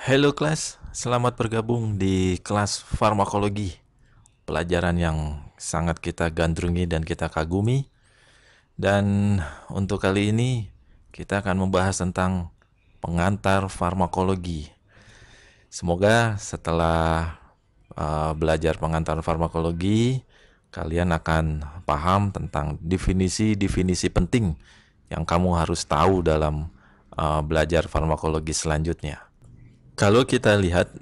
Halo kelas, selamat bergabung di kelas farmakologi. Pelajaran yang sangat kita gandrungi dan kita kagumi. Dan untuk kali ini kita akan membahas tentang pengantar farmakologi. Semoga setelah belajar pengantar farmakologi, kalian akan paham tentang definisi-definisi penting yang kamu harus tahu dalam belajar farmakologi selanjutnya. Kalau kita lihat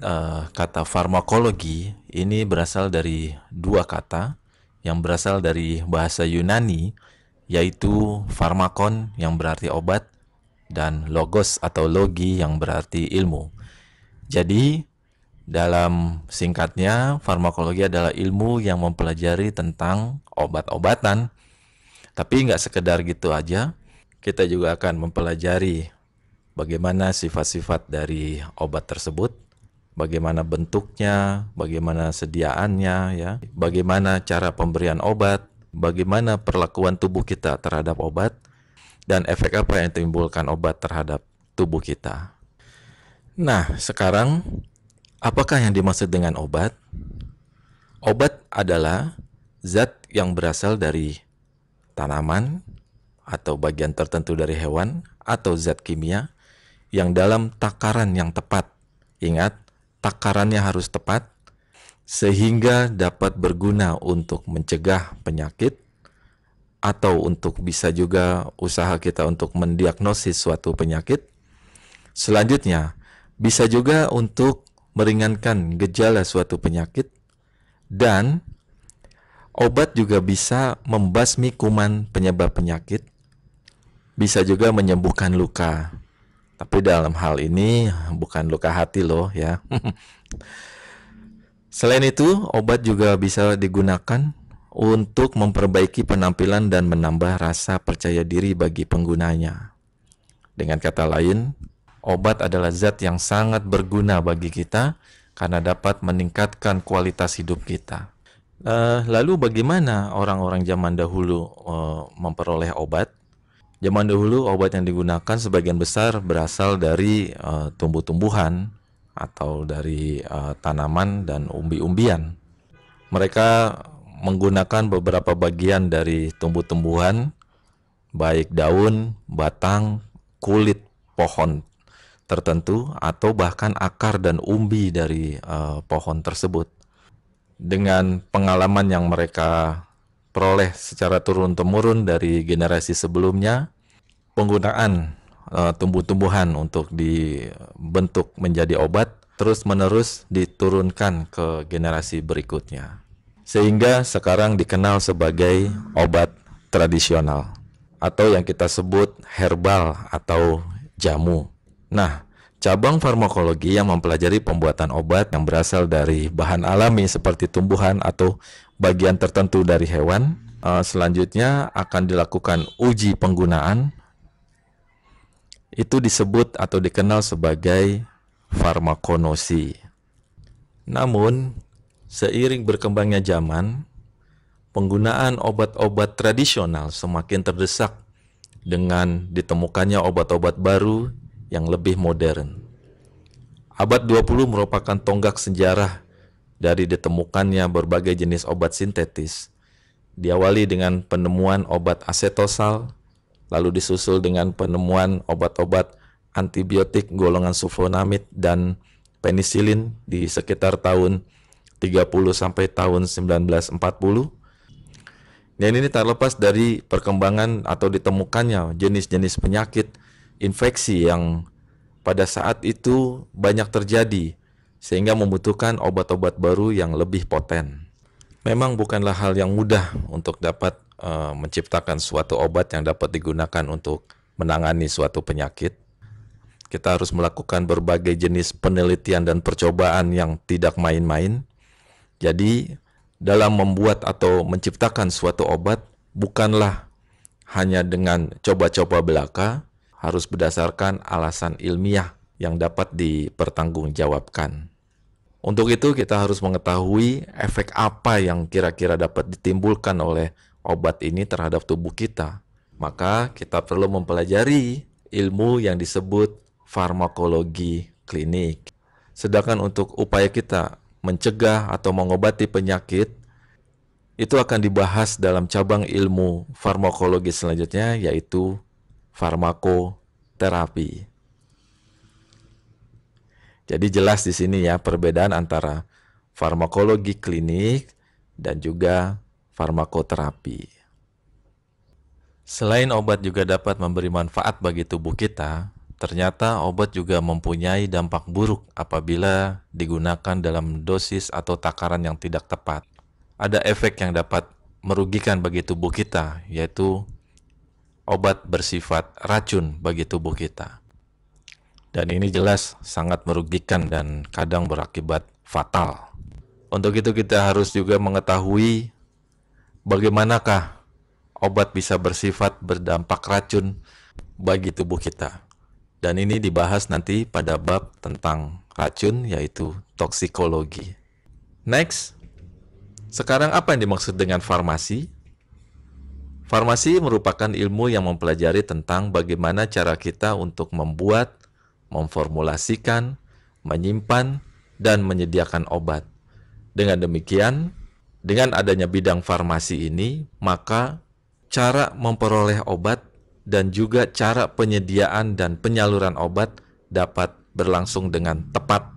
kata farmakologi ini berasal dari dua kata yang berasal dari bahasa Yunani, yaitu farmakon yang berarti obat dan logos atau logi yang berarti ilmu. Jadi dalam singkatnya, farmakologi adalah ilmu yang mempelajari tentang obat-obatan. Tapi nggak sekedar gitu aja, kita juga akan mempelajari bagaimana sifat-sifat dari obat tersebut, bagaimana bentuknya, bagaimana sediaannya, ya, bagaimana cara pemberian obat, bagaimana perlakuan tubuh kita terhadap obat, dan efek apa yang ditimbulkan obat terhadap tubuh kita. Nah, sekarang apakah yang dimaksud dengan obat? Obat adalah zat yang berasal dari tanaman atau bagian tertentu dari hewan atau zat kimia yang dalam takaran yang tepat. Ingat, takarannya harus tepat sehingga dapat berguna untuk mencegah penyakit atau untuk bisa juga usaha kita untuk mendiagnosis suatu penyakit. Selanjutnya, bisa juga untuk meringankan gejala suatu penyakit, dan obat juga bisa membasmi kuman penyebab penyakit, bisa juga menyembuhkan luka. Tapi dalam hal ini bukan luka hati loh ya. Selain itu, obat juga bisa digunakan untuk memperbaiki penampilan dan menambah rasa percaya diri bagi penggunanya. Dengan kata lain, obat adalah zat yang sangat berguna bagi kita karena dapat meningkatkan kualitas hidup kita. Lalu bagaimana orang-orang zaman dahulu memperoleh obat? Zaman dahulu obat yang digunakan sebagian besar berasal dari tumbuh-tumbuhan atau dari tanaman dan umbi-umbian. Mereka menggunakan beberapa bagian dari tumbuh-tumbuhan, baik daun, batang, kulit pohon tertentu, atau bahkan akar dan umbi dari pohon tersebut. Dengan pengalaman yang mereka peroleh secara turun-temurun dari generasi sebelumnya, penggunaan tumbuh-tumbuhan untuk dibentuk menjadi obat terus-menerus diturunkan ke generasi berikutnya. Sehingga sekarang dikenal sebagai obat tradisional atau yang kita sebut herbal atau jamu. Nah, cabang farmakologi yang mempelajari pembuatan obat yang berasal dari bahan alami seperti tumbuhan atau bagian tertentu dari hewan, selanjutnya akan dilakukan uji penggunaan. Itu disebut atau dikenal sebagai farmakonosi. Namun, seiring berkembangnya zaman, penggunaan obat-obat tradisional semakin terdesak dengan ditemukannya obat-obat baru yang lebih modern. Abad 20 merupakan tonggak sejarah dari ditemukannya berbagai jenis obat sintetis. Diawali dengan penemuan obat asetosal, lalu disusul dengan penemuan obat-obat antibiotik golongan sulfonamid dan penisilin di sekitar tahun 30 sampai tahun 1940. Dan ini tak lepas dari perkembangan atau ditemukannya jenis-jenis penyakit infeksi yang pada saat itu banyak terjadi, sehingga membutuhkan obat-obat baru yang lebih poten. Memang bukanlah hal yang mudah untuk dapat menciptakan suatu obat yang dapat digunakan untuk menangani suatu penyakit. Kita harus melakukan berbagai jenis penelitian dan percobaan yang tidak main-main. Jadi, dalam membuat atau menciptakan suatu obat bukanlah hanya dengan coba-coba belaka, harus berdasarkan alasan ilmiah yang dapat dipertanggungjawabkan. Untuk itu kita harus mengetahui efek apa yang kira-kira dapat ditimbulkan oleh obat ini terhadap tubuh kita. Maka kita perlu mempelajari ilmu yang disebut farmakologi klinik. Sedangkan untuk upaya kita mencegah atau mengobati penyakit, itu akan dibahas dalam cabang ilmu farmakologi selanjutnya, yaitu farmakoterapi. Jadi jelas di sini ya perbedaan antara farmakologi klinik dan juga farmakoterapi. Selain obat juga dapat memberi manfaat bagi tubuh kita, ternyata obat juga mempunyai dampak buruk apabila digunakan dalam dosis atau takaran yang tidak tepat. Ada efek yang dapat merugikan bagi tubuh kita, yaitu obat bersifat racun bagi tubuh kita. Dan ini jelas sangat merugikan dan kadang berakibat fatal. Untuk itu kita harus juga mengetahui bagaimanakah obat bisa bersifat berdampak racun bagi tubuh kita. Dan ini dibahas nanti pada bab tentang racun, yaitu toksikologi. Next, sekarang apa yang dimaksud dengan farmasi? Farmasi merupakan ilmu yang mempelajari tentang bagaimana cara kita untuk membuat, memformulasikan, menyimpan, dan menyediakan obat. Dengan demikian, dengan adanya bidang farmasi ini, maka cara memperoleh obat dan juga cara penyediaan dan penyaluran obat dapat berlangsung dengan tepat.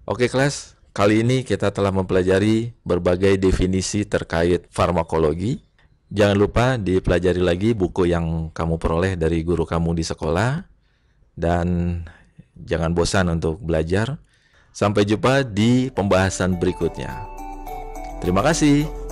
Oke kelas, kali ini kita telah mempelajari berbagai definisi terkait farmakologi. Jangan lupa dipelajari lagi buku yang kamu peroleh dari guru kamu di sekolah. Dan jangan bosan untuk belajar. Sampai jumpa di pembahasan berikutnya. Terima kasih.